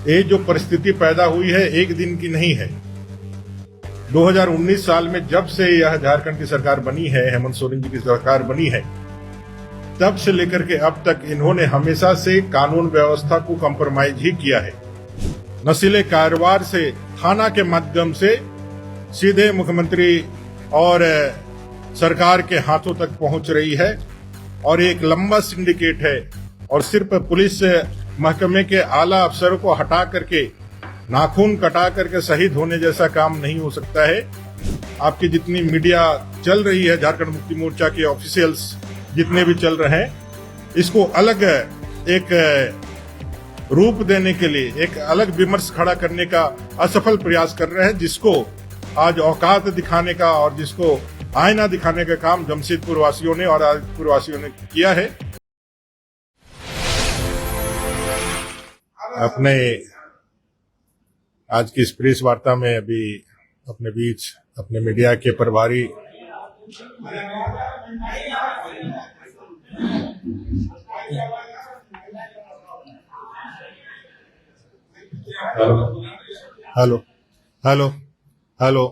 ये जो परिस्थिति पैदा हुई है एक दिन की नहीं है। 2019 साल में जब से यह झारखंड की सरकार बनी है, हेमंत सोरेन जी की सरकार बनी है, तब से लेकर के अब तक इन्होंने हमेशा से कानून व्यवस्था को कॉम्प्रोमाइज ही किया है। नशीले कारोबार से थाना के माध्यम से सीधे मुख्यमंत्री और सरकार के हाथों तक पहुंच रही है और एक लंबा सिंडिकेट है और सिर्फ पुलिस महकमे के आला अफसरों को हटा करके नाखून कटा करके शहीद होने जैसा काम नहीं हो सकता है। आपकी जितनी मीडिया चल रही है, झारखंड मुक्ति मोर्चा के ऑफिशियल्स जितने भी चल रहे हैं, इसको अलग एक रूप देने के लिए एक अलग विमर्श खड़ा करने का असफल प्रयास कर रहे हैं, जिसको आज औकात दिखाने का और जिसको आईना दिखाने का काम जमशेदपुर वासियों ने और आदिपुर वासियों ने किया है। अपने आज की इस प्रेस वार्ता में अभी अपने बीच अपने मीडिया के प्रभारी hello hello hello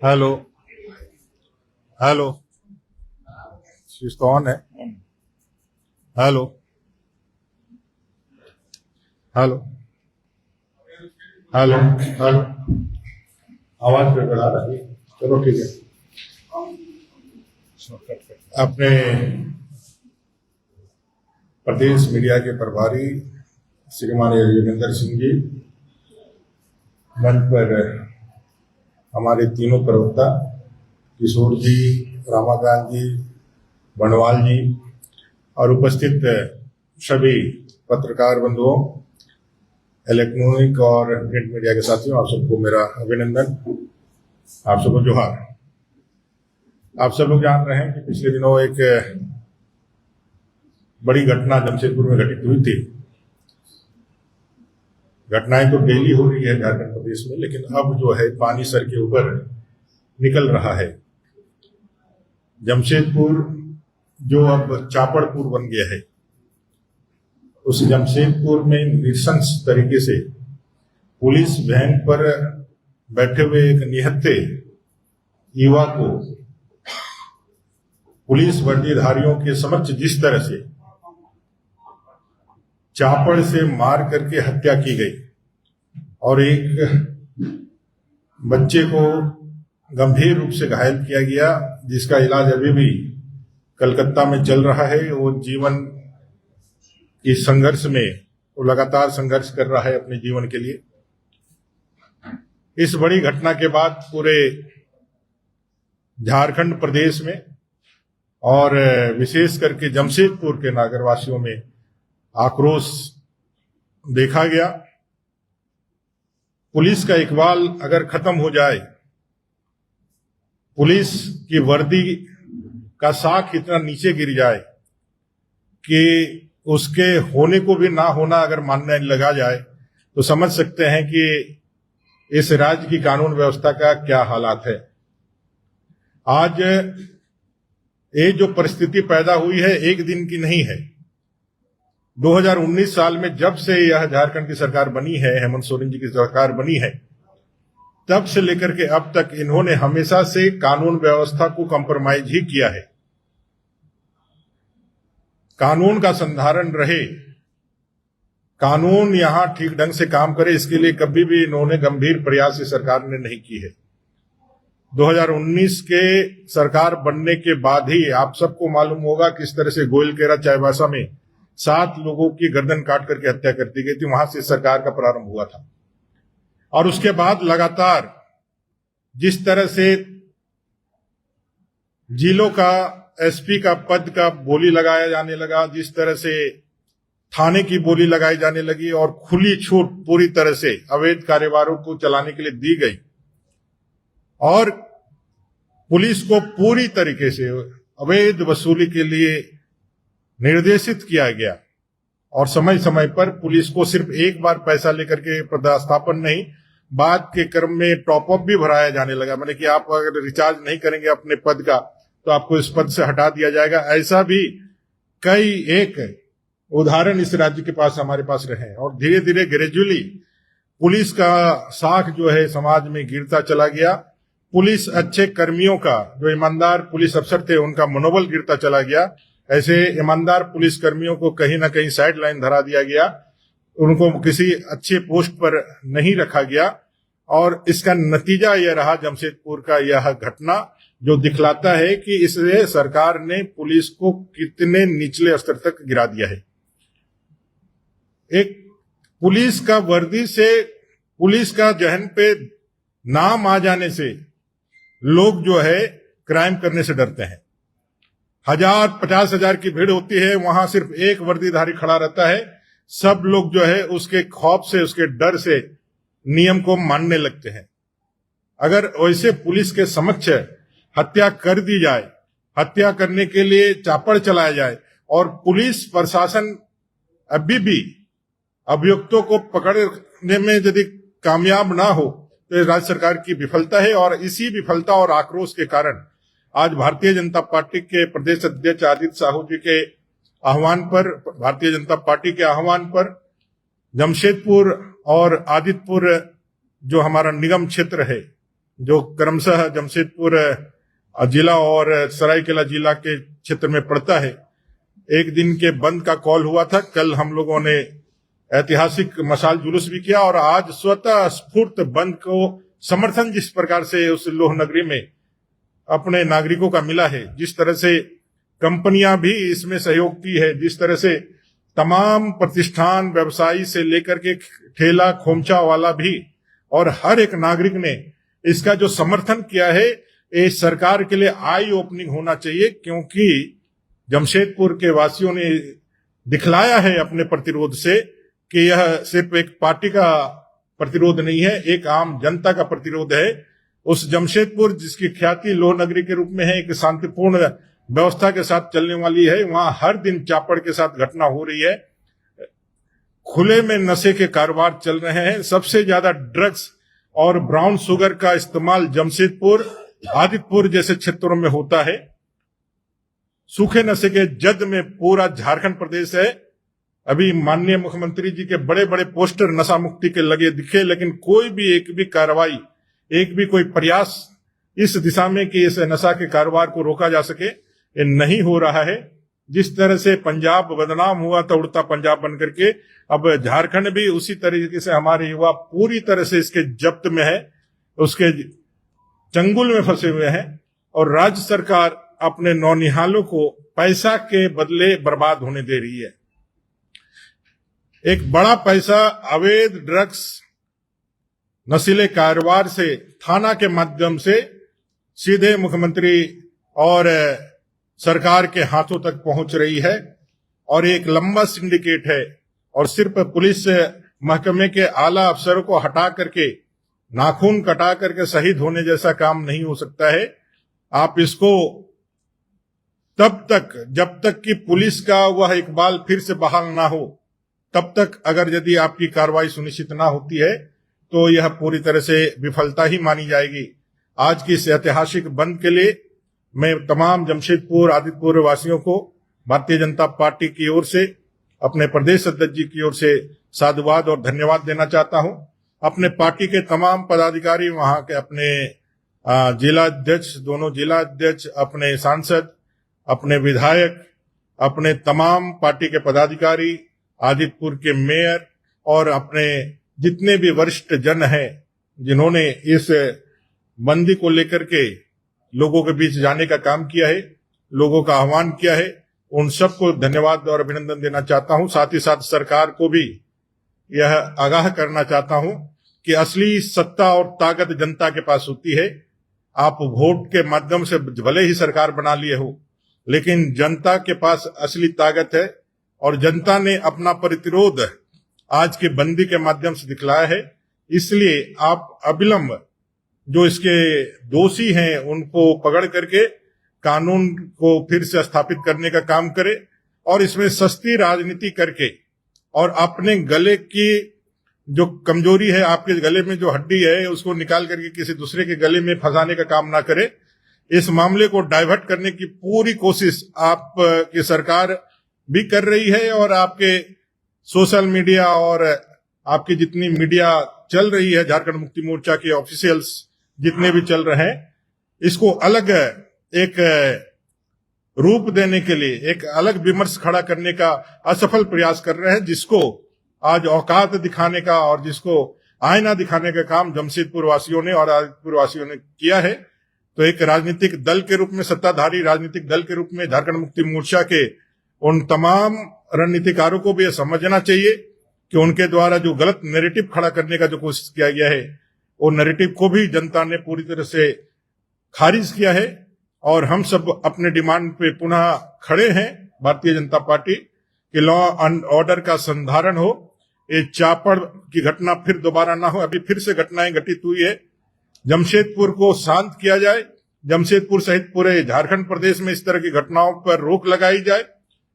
hello hello चीज तो ऑन है। हेलो हेलो हेलो हेलो आवाज पे बढ़ा रहा है। चलो ठीक है। अपने प्रदेश मीडिया के प्रभारी श्रीमान योगेंद्र सिंह जी, मंच पर हमारे तीनों प्रवक्ता किशोर जी, रामाकांत जी, बंडवाल जी और उपस्थित सभी पत्रकार बंधुओं, इलेक्ट्रॉनिक और प्रिंट मीडिया के साथियों, आप सबको मेरा अभिनंदन, आप सबको जोहार। आप सब लोग जान रहे हैं कि पिछले दिनों एक बड़ी घटना जमशेदपुर में घटित हुई थी। घटनाएं तो डेली हो रही है झारखंड प्रदेश में, लेकिन अब जो है पानी सर के ऊपर निकल रहा है। जमशेदपुर जो अब चापड़पुर बन गया है, उस जमशेदपुर में नृशंस तरीके से पुलिस वैन पर बैठे हुए एक निहत्थे युवा को पुलिस वर्दीधारियों के समक्ष जिस तरह से चापड़ से मार करके हत्या की गई और एक बच्चे को गंभीर रूप से घायल किया गया, जिसका इलाज अभी भी कलकत्ता में चल रहा है। वो जीवन इस संघर्ष में वो लगातार संघर्ष कर रहा है अपने जीवन के लिए। इस बड़ी घटना के बाद पूरे झारखंड प्रदेश में और विशेष करके जमशेदपुर के नागरवासियों में आक्रोश देखा गया। पुलिस का इकबाल अगर खत्म हो जाए, पुलिस की वर्दी का साख इतना नीचे गिर जाए कि उसके होने को भी ना होना अगर मानने लगा जाए, तो समझ सकते हैं कि इस राज्य की कानून व्यवस्था का क्या हालात है। आज ये जो परिस्थिति पैदा हुई है एक दिन की नहीं है। 2019 साल में जब से यह झारखंड की सरकार बनी है, हेमंत सोरेन जी की सरकार बनी है, तब से लेकर के अब तक इन्होंने हमेशा से कानून व्यवस्था को कॉम्प्रोमाइज ही किया है। कानून का संधारण रहे, कानून यहां ठीक ढंग से काम करे, इसके लिए कभी भी इन्होंने गंभीर प्रयास इस सरकार ने नहीं की है। 2019 के सरकार बनने के बाद ही आप सबको मालूम होगा किस तरह से गोइलकेरा चाईबासा में 7 लोगों की गर्दन काट करके हत्या कर दी गई थी। वहां से सरकार का प्रारंभ हुआ था और उसके बाद लगातार जिस तरह से जिलों का एसपी का पद का बोली लगाया जाने लगा, जिस तरह से थाने की बोली लगाई जाने लगी और खुली छूट पूरी तरह से अवैध कारोबारों को चलाने के लिए दी गई और पुलिस को पूरी तरीके से अवैध वसूली के लिए निर्देशित किया गया और समय समय पर पुलिस को सिर्फ एक बार पैसा लेकर के पदस्थापन नहीं, बाद के क्रम में टॉपअप भी भराया जाने लगा। मैंने कि आप अगर रिचार्ज नहीं करेंगे अपने पद का तो आपको इस पद से हटा दिया जाएगा। ऐसा भी कई एक उदाहरण इस राज्य के पास हमारे पास रहे हैं। और धीरे धीरे ग्रेजुअली पुलिस का साख जो है समाज में गिरता चला गया। पुलिस अच्छे कर्मियों का, जो ईमानदार पुलिस अफसर थे, उनका मनोबल गिरता चला गया। ऐसे ईमानदार पुलिस कर्मियों को कहीं ना कहीं साइड लाइन धरा दिया गया, उनको किसी अच्छे पोस्ट पर नहीं रखा गया। और इसका नतीजा यह रहा जमशेदपुर का यह घटना, जो दिखलाता है कि इससे सरकार ने पुलिस को कितने निचले स्तर तक गिरा दिया है। एक पुलिस का वर्दी से, पुलिस का जहन पे नाम आ जाने से लोग जो है क्राइम करने से डरते हैं। 50,000 की भीड़ होती है, वहां सिर्फ एक वर्दीधारी खड़ा रहता है, सब लोग जो है उसके खौफ से, उसके डर से नियम को मानने लगते हैं। अगर वैसे पुलिस के समक्ष हत्या कर दी जाए, हत्या करने के लिए चापड़ चलाया जाए, और पुलिस प्रशासन अभी भी अभियुक्तों को पकड़ने में यदि कामयाब ना हो, तो राज्य सरकार की विफलता है। और इसी विफलता और आक्रोश के कारण आज भारतीय जनता पार्टी के प्रदेश अध्यक्ष आदित्य साहू जी के आह्वान पर, भारतीय जनता पार्टी के आह्वान पर जमशेदपुर और आदित्यपुर जो हमारा निगम क्षेत्र है, जो क्रमशः जमशेदपुर जिला और सरायकेला जिला के क्षेत्र में पड़ता है, एक दिन के बंद का कॉल हुआ था। कल हम लोगों ने ऐतिहासिक मशाल जुलूस भी किया, और आज स्वतः स्फूर्त बंद को समर्थन जिस प्रकार से उस लोह नगरी में अपने नागरिकों का मिला है, जिस तरह से कंपनियां भी इसमें सहयोग की है, जिस तरह से तमाम प्रतिष्ठान, व्यवसायी से लेकर के ठेला खोमचा वाला भी, और हर एक नागरिक ने इसका जो समर्थन किया है, ये सरकार के लिए आई ओपनिंग होना चाहिए। क्योंकि जमशेदपुर के वासियों ने दिखलाया है अपने प्रतिरोध से कि यह सिर्फ एक पार्टी का प्रतिरोध नहीं है, एक आम जनता का प्रतिरोध है। उस जमशेदपुर जिसकी ख्याति लोह नगरी के रूप में है, एक शांतिपूर्ण व्यवस्था के साथ चलने वाली है, वहां हर दिन चापड़ के साथ घटना हो रही है। खुले में नशे के कारोबार चल रहे हैं। सबसे ज्यादा ड्रग्स और ब्राउन शुगर का इस्तेमाल जमशेदपुर, आदित्यपुर जैसे क्षेत्रों में होता है। सूखे नशे के जद में पूरा झारखंड प्रदेश है। अभी माननीय मुख्यमंत्री जी के बड़े बड़े पोस्टर नशा मुक्ति के लगे दिखे, लेकिन कोई भी एक भी कार्रवाई, एक भी कोई प्रयास इस दिशा में कि इस नशा के कारोबार को रोका जा सके, ये नहीं हो रहा है। जिस तरह से पंजाब बदनाम हुआ था उड़ता पंजाब बन करके, अब झारखंड भी उसी तरीके से हमारे युवा पूरी तरह से इसके जब्त में है, उसके चंगुल में फंसे हुए हैं। और राज्य सरकार अपने नौनिहालों को पैसा के बदले बर्बाद होने दे रही है। एक बड़ा पैसा अवैध ड्रग्स, नशीले कारोबार से थाना के माध्यम से सीधे मुख्यमंत्री और सरकार के हाथों तक पहुंच रही है, और एक लंबा सिंडिकेट है। और सिर्फ पुलिस महकमे के आला अफसरों को हटा करके, नाखून कटा करके शहीद होने जैसा काम नहीं हो सकता है। आप इसको तब तक, जब तक कि पुलिस का वह इकबाल फिर से बहाल ना हो, तब तक अगर यदि आपकी कार्रवाई सुनिश्चित ना होती है, तो यह पूरी तरह से विफलता ही मानी जाएगी। आज की इस ऐतिहासिक बंद के लिए मैं तमाम जमशेदपुर, आदित्यपुर वासियों को भारतीय जनता पार्टी की ओर से, अपने प्रदेश अध्यक्ष जी की ओर से साधुवाद और धन्यवाद देना चाहता हूं। अपने पार्टी के तमाम पदाधिकारी, वहां के अपने जिला अध्यक्ष, दोनों जिला अध्यक्ष, अपने सांसद, अपने विधायक, अपने तमाम पार्टी के पदाधिकारी, आदित्यपुर के मेयर, और अपने जितने भी वरिष्ठ जन हैं जिन्होंने इस बंदी को लेकर के लोगों के बीच जाने का काम किया है, लोगों का आह्वान किया है, उन सबको धन्यवाद और अभिनंदन देना चाहता हूं। साथ ही साथ सरकार को भी यह आगाह करना चाहता हूं कि असली सत्ता और ताकत जनता के पास होती है। आप वोट के माध्यम से भले ही सरकार बना लिए हो, लेकिन जनता के पास असली ताकत है, और जनता ने अपना प्रतिरोध आज के बंदी के माध्यम से दिखलाया है। इसलिए आप अविलंब जो इसके दोषी हैं उनको पकड़ करके कानून को फिर से स्थापित करने का काम करें, और इसमें सस्ती राजनीति करके और अपने गले की जो कमजोरी है, आपके गले में जो हड्डी है, उसको निकाल करके किसी दूसरे के गले में फंसाने का काम ना करे। इस मामले को डाइवर्ट करने की पूरी कोशिश आप की सरकार भी कर रही है और आपके सोशल मीडिया और आपकी जितनी मीडिया चल रही है, झारखंड मुक्ति मोर्चा के ऑफिशियल्स जितने भी चल रहे हैं, इसको अलग एक रूप देने के लिए, एक अलग विमर्श खड़ा करने का असफल प्रयास कर रहे हैं, जिसको आज औकात दिखाने का और जिसको आईना दिखाने का काम जमशेदपुर वासियों ने और आदितपुर वासियों ने किया है। तो एक राजनीतिक दल के रूप में, सत्ताधारी राजनीतिक दल के रूप में झारखंड मुक्ति मोर्चा के उन तमाम रणनीतिकारों को भी यह समझना चाहिए कि उनके द्वारा जो गलत नैरेटिव खड़ा करने का जो कोशिश किया गया है, वो नैरेटिव को भी जनता ने पूरी तरह से खारिज किया है। और हम सब अपने डिमांड पे पुनः खड़े हैं, भारतीय जनता पार्टी, कि लॉ एंड ऑर्डर का संधारण हो, ये चापड़ की घटना फिर दोबारा ना हो। अभी फिर से घटनाएं घटित हुई है, जमशेदपुर को शांत किया जाए, जमशेदपुर सहित पूरे झारखंड प्रदेश में इस तरह की घटनाओं पर रोक लगाई जाए।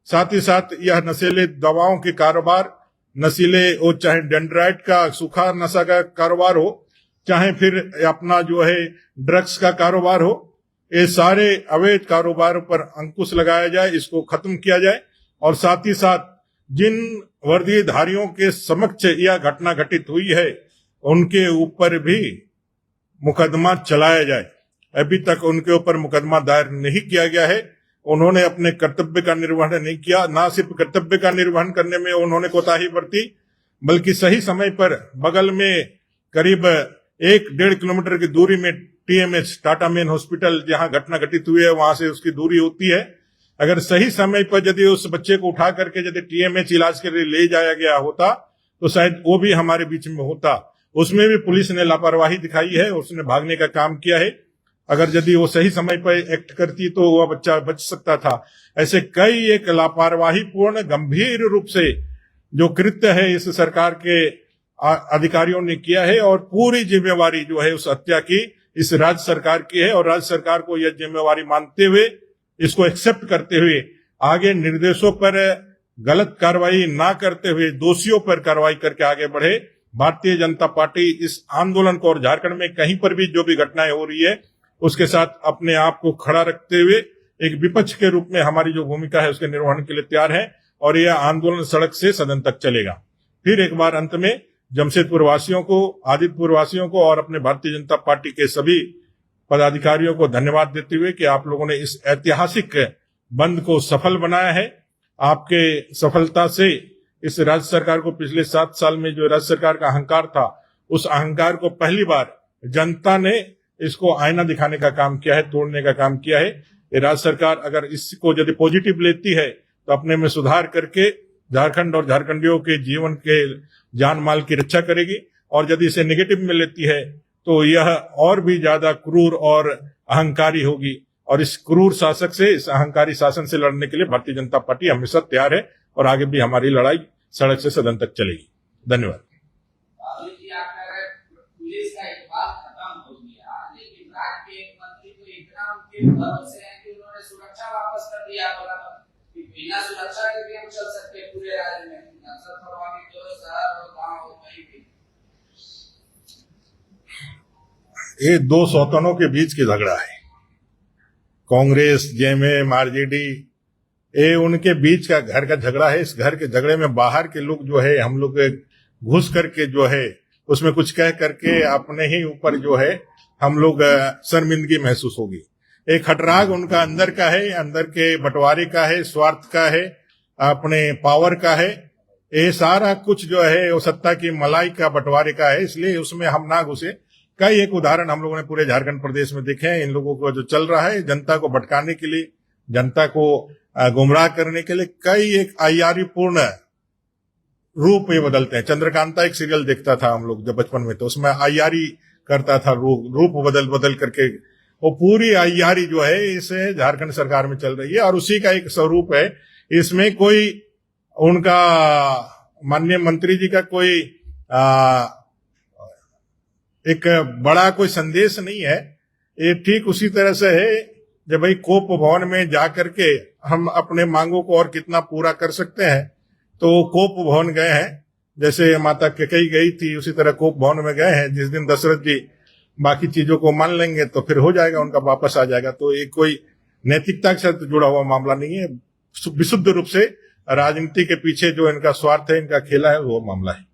साथ ही साथ यह नशीले दवाओं के कारोबार, नशीले वो चाहे डेंड्राइट का सूखा नशा का कारोबार हो, चाहे फिर अपना जो है ड्रग्स का कारोबार हो, ये सारे अवैध कारोबारों पर अंकुश लगाया जाए, इसको खत्म किया जाए। और साथ ही साथ जिन वर्दीधारियों के समक्ष यह घटना घटित हुई है, उनके ऊपर भी मुकदमा चलाया जाए। अभी तक उनके ऊपर मुकदमा दायर नहीं किया गया है। उन्होंने अपने कर्तव्य का निर्वहन नहीं किया, ना सिर्फ कर्तव्य का निर्वहन करने में उन्होंने कोताही बरती, बल्कि सही समय पर बगल में करीब 1-1.5 किलोमीटर की दूरी में टीएमएच टाटा मेन हॉस्पिटल जहां घटना घटित हुई है, वहां से उसकी दूरी होती है। अगर सही समय पर यदि उस बच्चे को उठा करके यदि टीएमएच इलाज के लिए ले जाया गया होता, तो शायद वो भी हमारे बीच में होता। उसमें भी पुलिस ने लापरवाही दिखाई है, उसने भागने का काम किया है। अगर यदि वो सही समय पर एक्ट करती तो वह बच्चा बच सकता था। ऐसे कई एक लापरवाही पूर्ण गंभीर रूप से जो कृत्य है इस सरकार के अधिकारियों ने किया है, और पूरी जिम्मेवारी जो है उस हत्या की इस राज्य सरकार की है। और राज्य सरकार को यह जिम्मेवारी मानते हुए, इसको एक्सेप्ट करते हुए, आगे निर्देशों पर गलत कार्रवाई ना करते हुए दोषियों पर कार्रवाई करके आगे बढ़े। भारतीय जनता पार्टी इस आंदोलन को और झारखंड में कहीं पर भी जो भी घटनाएं हो रही है उसके साथ अपने आप को खड़ा रखते हुए एक विपक्ष के रूप में हमारी जो भूमिका है उसके निर्वहन के लिए तैयार है। और यह आंदोलन सड़क से सदन तक चलेगा। फिर एक बार अंत में जमशेदपुर वासियों को, आदितपुर वासियों को और अपने भारतीय जनता पार्टी के सभी पदाधिकारियों को धन्यवाद देते हुए कि आप लोगों ने इस ऐतिहासिक बंद को सफल बनाया है। आपके सफलता से इस राज्य सरकार को पिछले 7 साल में जो राज्य सरकार का अहंकार था, उस अहंकार को पहली बार जनता ने इसको आईना दिखाने का काम किया है, तोड़ने का काम किया है। ये राज्य सरकार अगर इसको यदि पॉजिटिव लेती है तो अपने में सुधार करके झारखंड और झारखंडियों के जीवन के जान माल की रक्षा करेगी, और यदि इसे नेगेटिव में लेती है तो यह और भी ज्यादा क्रूर और अहंकारी होगी। और इस क्रूर शासक से, इस अहंकारी शासन से लड़ने के लिए भारतीय जनता पार्टी हमेशा तैयार है, और आगे भी हमारी लड़ाई सड़क से सदन तक चलेगी। धन्यवाद। भरोसे हैं कि उन्होंने सुरक्षा वापस कर दिया, बिना सुरक्षा के भी हम चल सकते पूरे राज्य में, नक्सल प्रभावित जो शहर और गांव हो कहीं भी। ये दो सौतनों के बीच की झगड़ा है, कांग्रेस, जेएमएम, आरजेडी, ये उनके बीच का घर का झगड़ा है। इस घर के झगड़े में बाहर के लोग जो है, हम लोग घुस करके जो है उसमें कुछ कह करके अपने ही ऊपर जो है हम लोग शर्मिंदगी महसूस होगी। एक खटराग उनका अंदर का है, अंदर के बंटवारे का है, स्वार्थ का है, अपने पावर का है। ये सारा कुछ जो है वो सत्ता की मलाई का बंटवारे का है, इसलिए उसमें हम ना घुसे। कई एक उदाहरण हम लोगों ने पूरे झारखंड प्रदेश में देखे हैं। इन लोगों को जो चल रहा है, जनता को भटकाने के लिए, जनता को गुमराह करने के लिए कई एक अय्यारी पूर्ण रूप ये बदलते हैं। चंद्रकांता एक सीरियल देखता था हम लोग जब बचपन में, तो उसमें अय्यारी करता था, रूप बदल बदल करके। वो पूरी अय्यारी जो है इसे झारखंड सरकार में चल रही है, और उसी का एक स्वरूप है। इसमें कोई उनका माननीय मंत्री जी का कोई एक बड़ा कोई संदेश नहीं है। ये ठीक उसी तरह से है जब भाई कोप भवन में जा करके हम अपने मांगों को और कितना पूरा कर सकते हैं, तो कोप भवन गए हैं। जैसे माता कैकेयी गई थी, उसी तरह कोप भवन में गए हैं। जिस दिन दशरथ जी बाकी चीजों को मान लेंगे तो फिर हो जाएगा, उनका वापस आ जाएगा। तो ये कोई नैतिकता के साथ जुड़ा हुआ मामला नहीं है, विशुद्ध रूप से राजनीति के पीछे जो इनका स्वार्थ है, इनका खेला है, वो मामला है।